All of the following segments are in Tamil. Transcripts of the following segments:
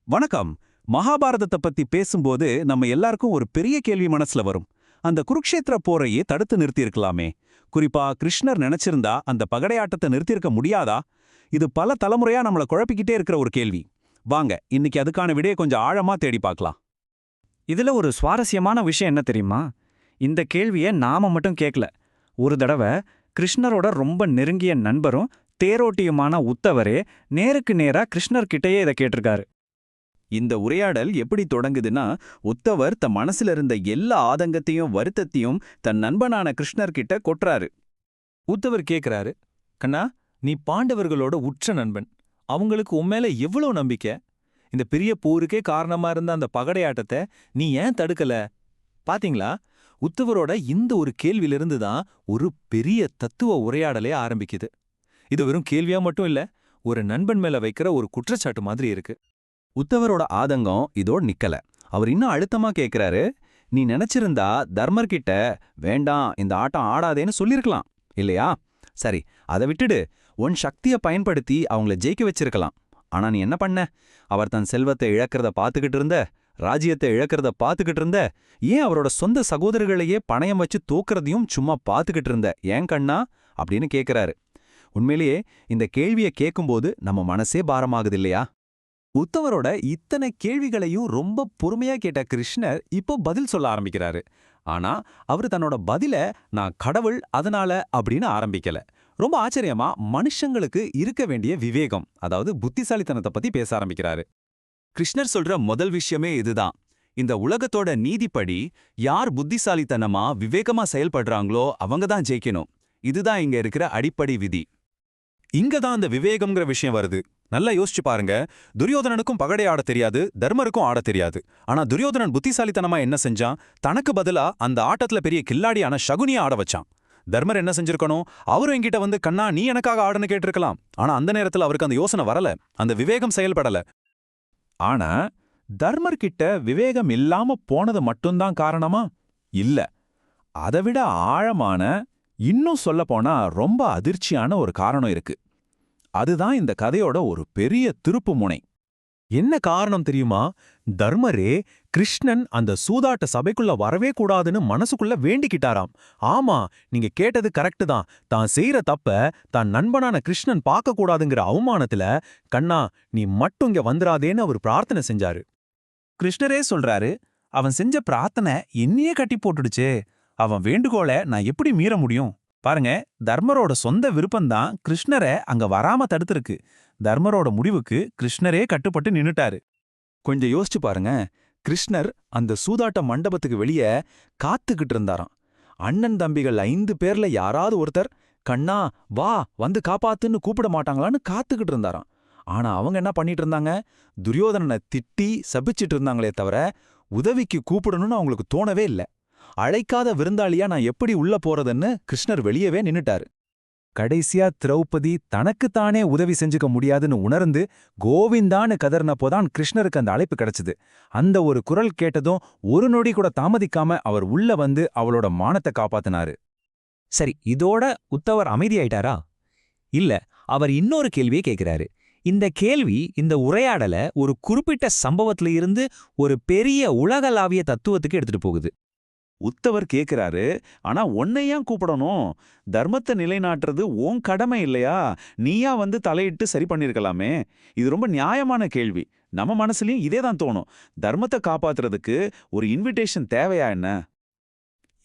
வணக்கம். மகாபாரதத்தை பத்தி பேசும்போது நம்ம எல்லாருக்கும் ஒரு பெரிய கேள்வி மனசுல வரும். அந்த குருக்ஷேத்திர போரையே தடுத்து நிறுத்தியிருக்கலாமே. குறிப்பா கிருஷ்ணர் நினைச்சிருந்தா அந்த பகடையாட்டத்தை நிறுத்தியிருக்க முடியாதா? இது பல தலைமுறையா நம்மள குழப்பிக்கிட்டே இருக்கிற ஒரு கேள்வி. வாங்க இன்னைக்கு அதுக்கான விடையை கொஞ்சம் ஆழமா தேடி பார்க்கலாம். இதுல ஒரு சுவாரஸ்யமான விஷயம் என்ன தெரியுமா? இந்த கேள்வியை நாம மட்டும் கேட்கல. ஒரு தடவை கிருஷ்ணரோட ரொம்ப நெருங்கிய நண்பரும் தேரோட்டியுமான உத்தவரே நேருக்கு நேரா கிருஷ்ணர்கிட்டயே இதை கேட்டிருக்காரு. இந்த உரையாடல் எப்படி தொடங்குதுன்னா, உத்தவர் தன் மனசுல இருந்த எல்லா ஆதங்கத்தையும் வருத்தத்தையும் தன் நண்பனான கிருஷ்ணர் கிட்ட கொட்டுறாரு. உத்தவர் கேக்குறாரு, கண்ணா, நீ பாண்டவர்களோட உற்ற நண்பன். அவங்களுக்கு உண்மையில எவ்வளவு நம்பிக்கை? இந்த பெரிய போருக்கே காரணமா இருந்த அந்த பகடையாட்டத்தை நீ ஏன் தடுக்கல? பாத்தீங்களா, உத்தவரோட இந்த ஒரு கேள்வியிலிருந்து தான் ஒரு பெரிய தத்துவ உரையாடலே ஆரம்பிக்குது. இது வெறும் கேள்வியா மட்டும் இல்ல, ஒரு நண்பன் மேல வைக்கிற ஒரு குற்றச்சாட்டு மாதிரி இருக்கு. உத்தவரோட ஆதங்கம் இதோடு நிக்கல. அவர் இன்னும் அழுத்தமா கேக்குறாரு, நீ நினைச்சிருந்தா தர்மர்கிட்ட வேண்டாம் இந்த ஆட்டம் ஆடாதேன்னு சொல்லிருக்கலாம் இல்லையா? சரி, அதை விட்டுடு, உன் சக்தியை பயன்படுத்தி அவங்கள ஜெயிக்க வச்சிருக்கலாம். ஆனா நீ என்ன பண்ண? அவர் தன் செல்வத்தை இழக்கிறத பாத்துக்கிட்டு இருந்த, ராஜ்யத்தை இழக்கிறத பாத்துக்கிட்டு இருந்த, ஏன் அவரோட சொந்த சகோதரர்களையே பணயம் வச்சு தோக்குறதையும் சும்மா பாத்துக்கிட்டு இருந்த, ஏன் கண்ணா அப்படின்னு கேக்குறாரு. உண்மையிலேயே இந்த கேள்வியை கேட்கும்போது நம்ம மனசே பாரமாகுது இல்லையா? உத்தவரோட இத்தனை கேள்விகளையும் ரொம்ப பொறுமையா கேட்ட கிருஷ்ணர் இப்போ பதில் சொல்ல ஆரம்பிக்கிறாரு. ஆனா அவரு தன்னோட பதில நான் கடவுள் அதனால அப்படின்னு ஆரம்பிக்கல. ரொம்ப ஆச்சரியமா மனுஷங்களுக்கு இருக்க வேண்டிய விவேகம், அதாவது புத்திசாலித்தனத்தை பத்தி பேச ஆரம்பிக்கிறாரு. கிருஷ்ணர் சொல்ற முதல் விஷயமே இதுதான். இந்த உலகத்தோட நீதிப்படி யார் புத்திசாலித்தனமா விவேகமா செயல்படுறாங்களோ அவங்க தான் ஜெயிக்கணும். இதுதான் இங்க இருக்கிற அடிப்படை விதி. இங்க தான் அந்த விவேகம்ங்கிற விஷயம் வருது. நல்லா யோசிச்சு பாருங்க. துரியோதனனுக்கும் பகடை ஆட தெரியாது, தர்மருக்கும் ஆட தெரியாது. ஆனா துரியோதனன் புத்திசாலித்தனமா என்ன செஞ்சான்? தனக்கு பதிலா அந்த ஆட்டத்துல பெரிய கில்லாடியான சகுனிய ஆட வச்சான். தர்மர் என்ன செஞ்சிருக்கணும்? அவரும் என்கிட்ட வந்து கண்ணா நீ எனக்காக ஆடுன்னு கேட்டிருக்கலாம். ஆனா அந்த நேரத்துல அவருக்கு அந்த யோசனை வரல, அந்த விவேகம் செயல்படல. ஆனா தர்மர் கிட்ட விவேகம் இல்லாம போனது மட்டும்தான் காரணமா? இல்ல, அதைவிட ஆழமான, இன்னும் சொல்ல போனா ரொம்ப அதிர்ச்சியான ஒரு காரணம் இருக்கு. அதுதான் இந்த கதையோட ஒரு பெரிய திருப்பு முனை. என்ன காரணம் தெரியுமா? தர்மரே கிருஷ்ணன் அந்த சூதாட்ட சபைக்குள்ள வரவே கூடாதுன்னு மனசுக்குள்ள வேண்டிக்கிட்டாராம். ஆமா, நீங்க கேட்டது கரெக்ட் தான். தான் செய்யற தப்ப தான் நண்பனான கிருஷ்ணன் பார்க்க கூடாதுங்கிற அவமானத்துல, கண்ணா நீ மட்டும் இங்க வந்துராதேன்னு அவர் பிரார்த்தனை செஞ்சாரு. கிருஷ்ணரே சொல்றாரு, அவன் செஞ்ச பிரார்த்தனை என்னையே கட்டி போட்டுடுச்சே, அவன் வேண்டுகோளை நான் எப்படி மீற முடியும்? பாருங்க, தர்மரோட சொந்த விருப்பம்தான் கிருஷ்ணரை அங்க வராம தடுத்திருக்கு. தர்மரோட முடிவுக்கு கிருஷ்ணரே கட்டுப்பட்டு நின்னுட்டாரு. கொஞ்சம் யோசிச்சு பாருங்க. கிருஷ்ணர் அந்த சூதாட்ட மண்டபத்துக்கு வெளியே காத்துக்கிட்டு இருந்தாராம். அண்ணன் தம்பிகள் 5 பேர்ல யாராவது ஒருத்தர் கண்ணா வா வந்து காப்பாத்துன்னு கூப்பிட மாட்டாங்களான்னு காத்துக்கிட்டு இருந்தாராம். ஆனா அவங்க என்ன பண்ணிட்டு இருந்தாங்க? துரியோதனனை திட்டி சபிச்சிட்டு இருந்தாங்களே தவிர உதவிக்கு கூப்பிடணும்னு அவங்களுக்கு தோணவே இல்லை. அழைக்காத விருந்தாளியா நான் எப்படி உள்ள போறதுன்னு கிருஷ்ணர் வெளியவே நின்னுட்டாரு. கடைசியா திரௌபதி தனக்குத்தானே உதவி செஞ்சுக்க முடியாதுன்னு உணர்ந்து கோவிந்தான்னு கதறினப்போதான் கிருஷ்ணருக்கு அந்த அழைப்பு கிடைச்சது. அந்த ஒரு குரல் கேட்டதும் ஒரு நொடி கூட தாமதிக்காம அவர் உள்ள வந்து அவளோட மானத்தை காப்பாத்தினாரு. சரி, இதோட உத்தவர் அமைதியாயிட்டாரா? இல்ல, அவர் இன்னொரு கேள்வியை கேட்கிறாரு. இந்த கேள்வி இந்த உரையாடல ஒரு குறிப்பிட்ட சம்பவத்துல இருந்து ஒரு பெரிய உலகளாவிய தத்துவத்துக்கு எடுத்துட்டு போகுது. உத்தவர் கேக்குறாரு, ஆனா உன்னையா கூப்பிடணும்? தர்மத்தை நிலைநாட்டுறது உன் கடமை இல்லையா? நீயா வந்து தலையிட்டு சரி பண்ணிருக்கலாமே. இது ரொம்ப நியாயமான கேள்வி. நம்ம மனசுலயும் இதேதான் தோணும். தர்மத்தை காப்பாத்துறதுக்கு ஒரு இன்விடேஷன் தேவையா என்ன?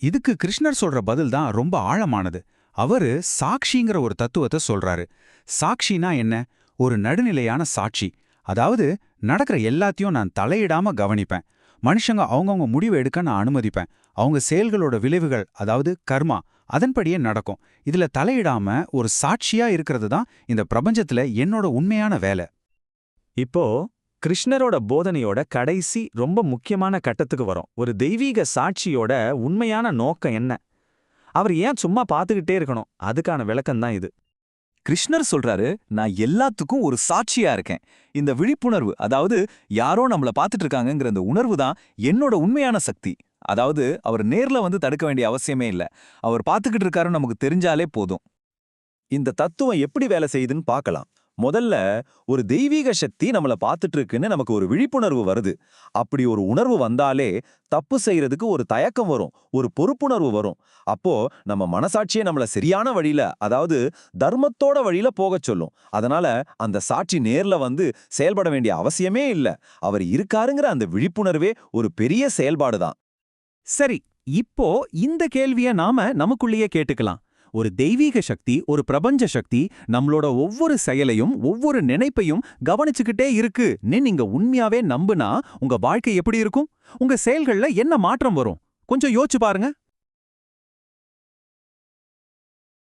இதுக்கு கிருஷ்ணர் சொல்ற பதில் தான் ரொம்ப ஆழமானது. அவரு சாட்சிங்கிற ஒரு தத்துவத்தை சொல்றாரு. சாட்சினா என்ன? ஒரு நடுநிலையான சாட்சி. அதாவது நடக்கிற எல்லாத்தையும் நான் தலையிடாம கவனிப்பேன். மனுஷங்க அவங்கவுங்க முடிவு எடுக்க நான் அனுமதிப்பேன். அவங்க செயல்களோட விளைவுகள், அதாவது கர்மா, அதன்படியே நடக்கும். இதுல தலையிடாம ஒரு சாட்சியா இருக்கிறது தான் இந்த பிரபஞ்சத்துல என்னோட உண்மையான வேலை. இப்போ கிருஷ்ணரோட போதனையோட கடைசி ரொம்ப முக்கியமான கட்டத்துக்கு வரும். ஒரு தெய்வீக சாட்சியோட உண்மையான நோக்கம் என்ன? அவர் ஏன் சும்மா பார்த்துக்கிட்டே இருக்கணும்? அதுக்கான விளக்கம்தான் இது. கிருஷ்ணர் சொல்றாரு, நான் எல்லாத்துக்கும் ஒரு சாட்சியா இருக்கேன். இந்த விழிப்புணர்வு, அதாவது யாரோ நம்மள பார்த்துட்டு இருக்காங்கங்கிற இந்த உணர்வு தான் என்னோட உண்மையான சக்தி. அதாவது அவர் நேர்ல வந்து தடுக்க வேண்டிய அவசியமே இல்ல. அவர் பார்த்துக்கிட்டு இருக்காருன்னு நமக்கு தெரிஞ்சாலே போதும். இந்த தத்துவம் எப்படி வேலை செய்யுதுன்னு பார்க்கலாம். முதல்ல ஒரு தெய்வீக சக்தி நம்மள பார்த்துட்டு இருக்குன்னு நமக்கு ஒரு விழிப்புணர்வு வருது. அப்படி ஒரு உணர்வு வந்தாலே தப்பு செய்யறதுக்கு ஒரு தயக்கம் வரும், ஒரு பொறுப்புணர்வு வரும். அப்போ நம்ம மனசாட்சியே நம்மள சரியான வழியில, அதாவது தர்மத்தோட வழியில போகச் சொல்லும். அதனால அந்த சாட்சி நேர்ல வந்து செயல்பட வேண்டிய அவசியமே இல்ல. அவர் இருக்காருங்கிற அந்த விழிப்புணர்வே ஒரு பெரிய செயல்பாடுதான். சரி, இப்போ இந்த கேள்விய நாம நமக்குள்ளேயே கேட்டுக்கலாம். ஒரு தெய்வீக சக்தி, ஒரு பிரபஞ்ச சக்தி நம்மளோட ஒவ்வொரு செயலையும் ஒவ்வொரு நினைப்பையும் கவனிச்சுக்கிட்டே இருக்குன்னு நீங்க உண்மையாவே நம்புனா உங்க வாழ்க்கை எப்படி இருக்கும்? உங்க செயல்கள்ல என்ன மாற்றம் வரும்? கொஞ்சம் யோசிச்சு பாருங்க.